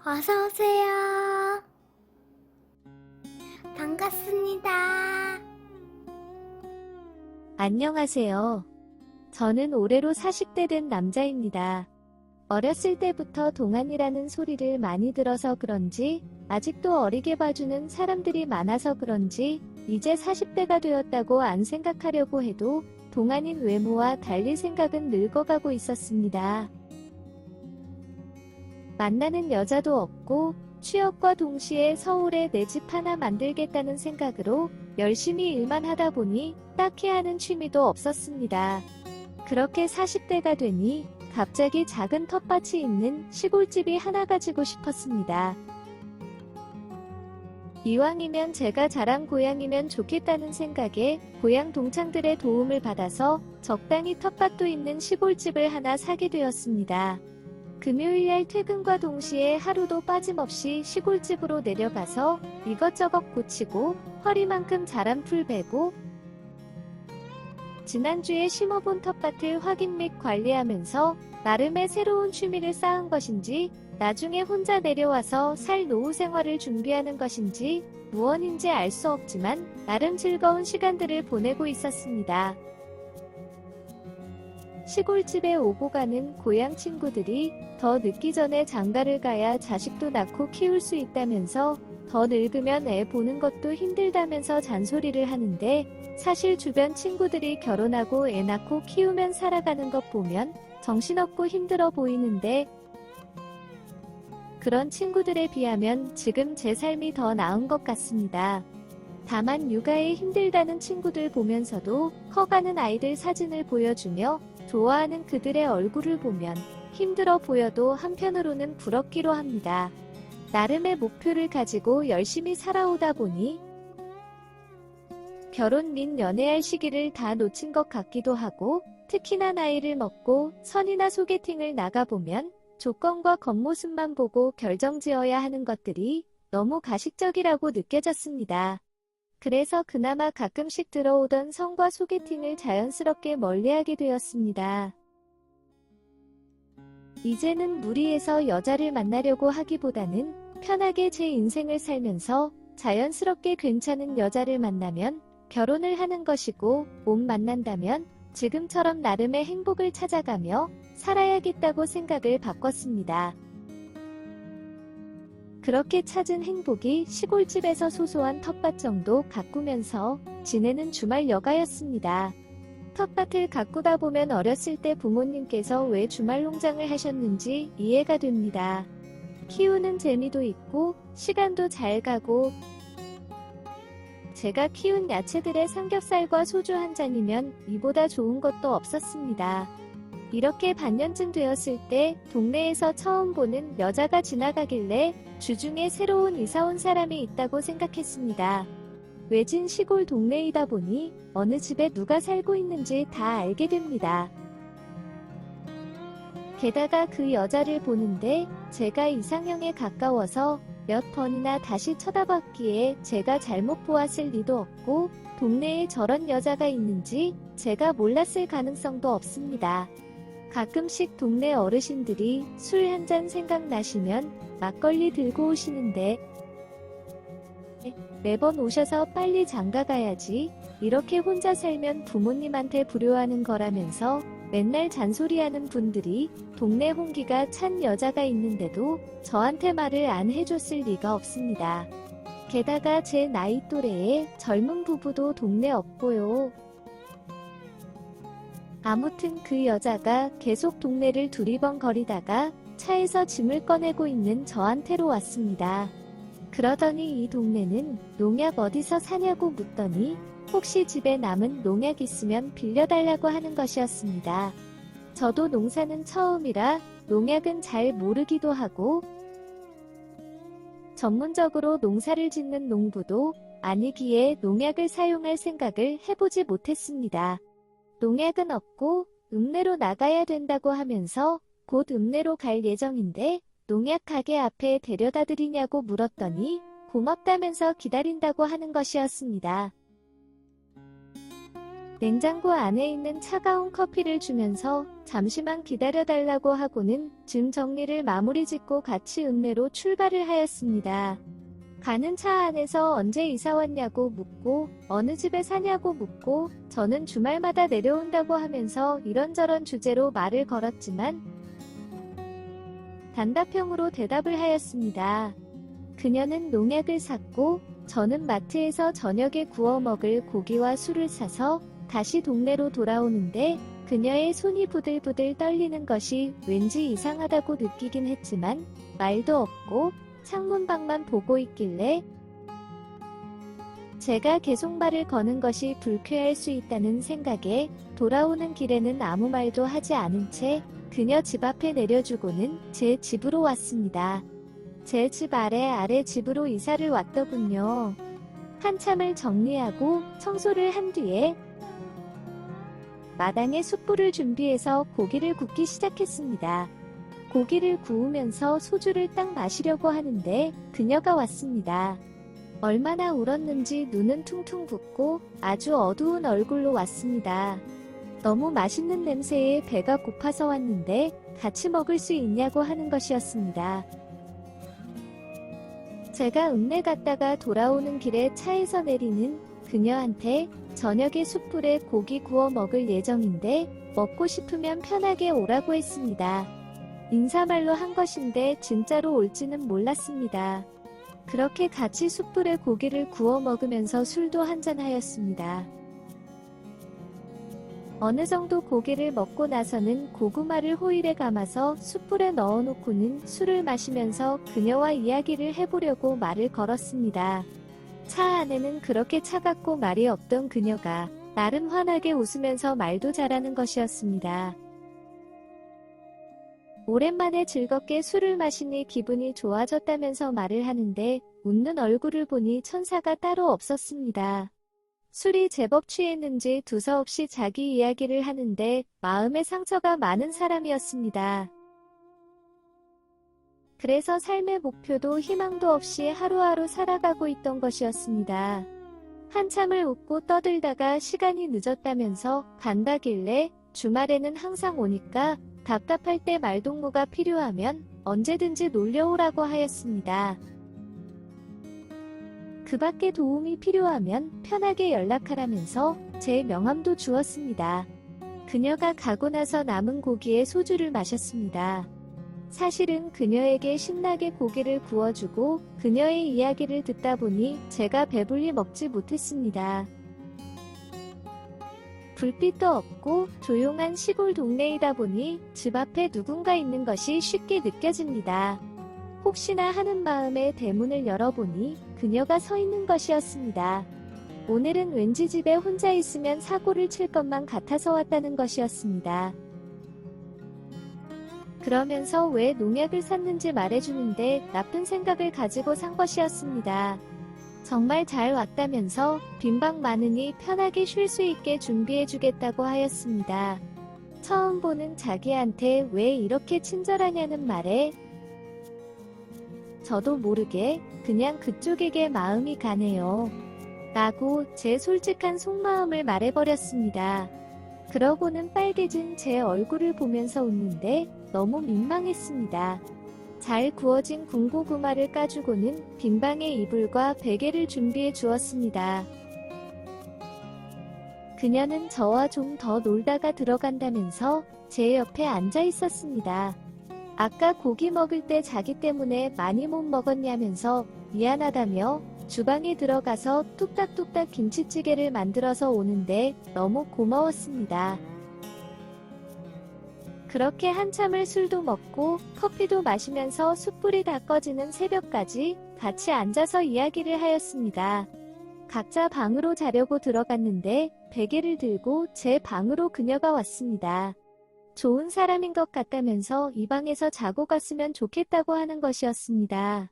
어서오세요. 반갑습니다. 안녕하세요. 저는 올해로 40대 된 남자입니다. 어렸을 때부터 동안이라는 소리를 많이 들어서 그런지 아직도 어리게 봐주는 사람들이 많아서 그런지 이제 40대가 되었다고 안 생각하려고 해도 동안인 외모와 달리 생각은 늙어가고 있었습니다. 만나는 여자도 없고 취업과 동시에 서울에 내 집 하나 만들겠다는 생각으로 열심히 일만 하다 보니 딱히 하는 취미도 없었습니다. 그렇게 40대가 되니 갑자기 작은 텃밭이 있는 시골집이 하나 가지고 싶었습니다. 이왕이면 제가 자란 고향이면 좋겠다는 생각에 고향 동창들의 도움을 받아서 적당히 텃밭도 있는 시골집을 하나 사게 되었습니다. 금요일날 퇴근과 동시에 하루도 빠짐없이 시골집으로 내려가서 이것저것 고치고 허리만큼 자란 풀 베고 지난주에 심어본 텃밭을 확인 및 관리하면서 나름의 새로운 취미를 쌓은 것인지 나중에 혼자 내려와서 살 노후 생활을 준비하는 것인지 무언인지 알 수 없지만 나름 즐거운 시간들을 보내고 있었습니다. 시골집에 오고 가는 고향 친구들이 더 늦기 전에 장가를 가야 자식도 낳고 키울 수 있다면서 더 늙으면 애 보는 것도 힘들다면서 잔소리를 하는데 사실 주변 친구들이 결혼하고 애 낳고 키우면 살아가는 것 보면 정신없고 힘들어 보이는데 그런 친구들에 비하면 지금 제 삶이 더 나은 것 같습니다. 다만 육아에 힘들다는 친구들 보면서도 커가는 아이들 사진을 보여주며 좋아하는 그들의 얼굴을 보면 힘들어 보여도 한편으로는 부럽기도 합니다. 나름의 목표를 가지고 열심히 살아오다 보니 결혼 및 연애할 시기를 다 놓친 것 같기도 하고 특히나 나이를 먹고 선이나 소개팅을 나가보면 조건과 겉모습만 보고 결정지어야 하는 것들이 너무 가식적이라고 느껴졌습니다. 그래서 그나마 가끔씩 들어오던 성과 소개팅을 자연스럽게 멀리하게 되었습니다. 이제는 무리해서 여자를 만나려고 하기보다는 편하게 제 인생을 살면서 자연스럽게 괜찮은 여자를 만나면 결혼을 하는 것이고 못 만난다면 지금처럼 나름의 행복을 찾아가며 살아야겠다고 생각을 바꿨습니다. 그렇게 찾은 행복이 시골집에서 소소한 텃밭 정도 가꾸면서 지내는 주말 여가였습니다. 텃밭을 가꾸다 보면 어렸을 때 부모님께서 왜 주말 농장을 하셨는지 이해가 됩니다. 키우는 재미도 있고 시간도 잘 가고 제가 키운 야채들의 삼겹살과 소주 한 잔이면 이보다 좋은 것도 없었습니다. 이렇게 반년쯤 되었을 때 동네에서 처음 보는 여자가 지나가길래 주중에 새로운 이사 온 사람이 있다고 생각했습니다. 외진 시골 동네이다 보니 어느 집에 누가 살고 있는지 다 알게 됩니다. 게다가 그 여자를 보는데 제가 이상형에 가까워서 몇 번이나 다시 쳐다봤기에 제가 잘못 보았을 리도 없고 동네에 저런 여자가 있는지 제가 몰랐을 가능성도 없습니다. 가끔씩 동네 어르신들이 술 한 잔 생각나시면 막걸리 들고 오시는데 매번 오셔서 빨리 장가 가야지 이렇게 혼자 살면 부모님한테 불효하는 거라면서 맨날 잔소리하는 분들이 동네 홍기가 찬 여자가 있는데도 저한테 말을 안 해줬을 리가 없습니다. 게다가 제 나이 또래의 젊은 부부도 동네 없고요. 아무튼 그 여자가 계속 동네를 두리번거리다가 차에서 짐을 꺼내고 있는 저한테로 왔습니다. 그러더니 이 동네는 농약 어디서 사냐고 묻더니 혹시 집에 남은 농약 있으면 빌려달라고 하는 것이었습니다. 저도 농사는 처음이라 농약은 잘 모르기도 하고 전문적으로 농사를 짓는 농부도 아니기에 농약을 사용할 생각을 해보지 못했습니다. 농약은 없고 읍내로 나가야 된다고 하면서 곧 읍내로 갈 예정인데 농약 가게 앞에 데려다 드리냐고 물었더니 고맙다면서 기다린다고 하는 것이었습니다. 냉장고 안에 있는 차가운 커피를 주면서 잠시만 기다려달라고 하고는 짐 정리를 마무리 짓고 같이 읍내로 출발을 하였습니다. 가는 차 안에서 언제 이사 왔냐고 묻고 어느 집에 사냐고 묻고 저는 주말마다 내려온다고 하면서 이런저런 주제로 말을 걸었지만 단답형으로 대답을 하였습니다. 그녀는 농약을 샀고 저는 마트에서 저녁에 구워 먹을 고기와 술을 사서 다시 동네로 돌아오는데 그녀의 손이 부들부들 떨리는 것이 왠지 이상하다고 느끼긴 했지만 말도 없고 창문밖만 보고 있길래 제가 계속 말을 거는 것이 불쾌할 수 있다는 생각에 돌아오는 길에는 아무 말도 하지 않은 채 그녀 집 앞에 내려주고는 제 집으로 왔습니다. 제 집 아래 집으로 이사를 왔더군요. 한참을 정리하고 청소를 한 뒤에 마당에 숯불을 준비해서 고기를 굽기 시작했습니다. 고기를 구우면서 소주를 딱 마시려고 하는데 그녀가 왔습니다. 얼마나 울었는지 눈은 퉁퉁 붓고 아주 어두운 얼굴로 왔습니다. 너무 맛있는 냄새에 배가 고파서 왔는데 같이 먹을 수 있냐고 하는 것이었습니다. 제가 읍내 갔다가 돌아오는 길에 차에서 내리는 그녀한테 저녁에 숯불에 고기 구워 먹을 예정인데 먹고 싶으면 편하게 오라고 했습니다. 인사말로 한 것인데 진짜로 올지는 몰랐습니다. 그렇게 같이 숯불에 고기를 구워 먹으면서 술도 한잔하였습니다. 어느 정도 고기를 먹고 나서는 고구마를 호일에 감아서 숯불에 넣어놓고는 술을 마시면서 그녀와 이야기를 해보려고 말을 걸었습니다. 차 안에는 그렇게 차갑고 말이 없던 그녀가 나름 환하게 웃으면서 말도 잘하는 것이었습니다. 오랜만에 즐겁게 술을 마시니 기분이 좋아졌다면서 말을 하는데 웃는 얼굴을 보니 천사가 따로 없었습니다. 술이 제법 취했는지 두서없이 자기 이야기를 하는데 마음에 상처가 많은 사람이었습니다. 그래서 삶의 목표도 희망도 없이 하루하루 살아가고 있던 것이었습니다. 한참을 웃고 떠들다가 시간이 늦었다면서 간다길래 주말에는 항상 오니까 답답할 때 말동무가 필요하면 언제든지 놀려오라고 하였습니다. 그 밖에 도움이 필요하면 편하게 연락하라면서 제 명함도 주었습니다. 그녀가 가고 나서 남은 고기에 소주를 마셨습니다. 사실은 그녀에게 신나게 고기를 구워주고 그녀의 이야기를 듣다 보니 제가 배불리 먹지 못했습니다. 불빛도 없고 조용한 시골 동네이다 보니 집 앞에 누군가 있는 것이 쉽게 느껴집니다. 혹시나 하는 마음에 대문을 열어보니 그녀가 서 있는 것이었습니다. 오늘은 왠지 집에 혼자 있으면 사고를 칠 것만 같아서 왔다는 것이었습니다. 그러면서 왜 농약을 샀는지 말해주는데 나쁜 생각을 가지고 산 것이었습니다. 정말 잘 왔다면서 빈방 많으니 편하게 쉴 수 있게 준비해주겠다고 하였습니다. 처음 보는 자기한테 왜 이렇게 친절하냐는 말에 저도 모르게 그냥 그쪽에게 마음이 가네요. 라고 제 솔직한 속마음을 말해버렸습니다. 그러고는 빨개진 제 얼굴을 보면서 웃는데 너무 민망했습니다. 잘 구워진 군고구마를 까주고는 빈방에 이불과 베개를 준비해 주었습니다. 그녀는 저와 좀 더 놀다가 들어간다면서 제 옆에 앉아 있었습니다. 아까 고기 먹을 때 자기 때문에 많이 못 먹었냐면서 미안하다며 주방에 들어가서 뚝딱뚝딱 김치찌개를 만들어서 오는데 너무 고마웠습니다. 그렇게 한참을 술도 먹고 커피도 마시면서 숯불이 다 꺼지는 새벽까지 같이 앉아서 이야기를 하였습니다. 각자 방으로 자려고 들어갔는데 베개를 들고 제 방으로 그녀가 왔습니다. 좋은 사람인 것 같다면서 이 방에서 자고 갔으면 좋겠다고 하는 것이었습니다.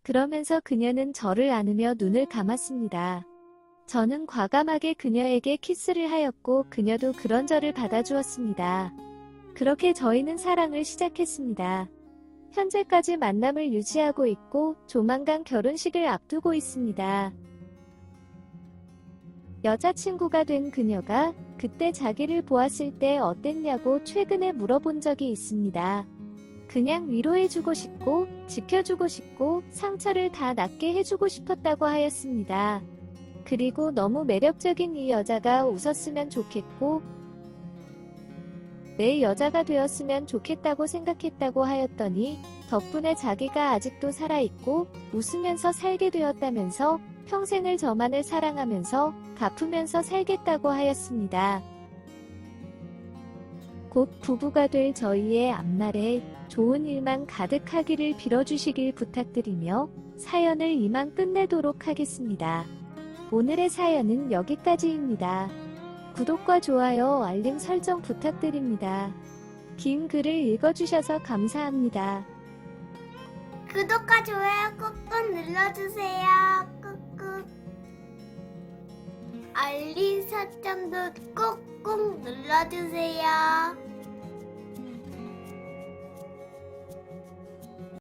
그러면서 그녀는 저를 안으며 눈을 감았습니다. 저는 과감하게 그녀에게 키스를 하였고 그녀도 그런 저를 받아주었습니다. 그렇게 저희는 사랑을 시작했습니다. 현재까지 만남을 유지하고 있고 조만간 결혼식을 앞두고 있습니다. 여자친구가 된 그녀가 그때 자기를 보았을 때 어땠냐고 최근에 물어본 적이 있습니다. 그냥 위로해주고 싶고 지켜주고 싶고 상처를 다 낫게 해주고 싶었다고 하였습니다. 그리고 너무 매력적인 이 여자가 웃었으면 좋겠고 내 여자가 되었으면 좋겠다고 생각했다고 하였더니 덕분에 자기가 아직도 살아있고 웃으면서 살게 되었다면서 평생을 저만을 사랑하면서 갚으면서 살겠다고 하였습니다. 곧 부부가 될 저희의 앞날에 좋은 일만 가득하기를 빌어주시길 부탁드리며 사연을 이만 끝내도록 하겠습니다. 오늘의 사연은 여기까지입니다. 구독과 좋아요, 알림 설정 부탁드립니다. 긴 글을 읽어주셔서 감사합니다. 구독과 좋아요 꾹꾹 눌러주세요. 꾹꾹. 알림 설정도 꾹꾹 눌러주세요.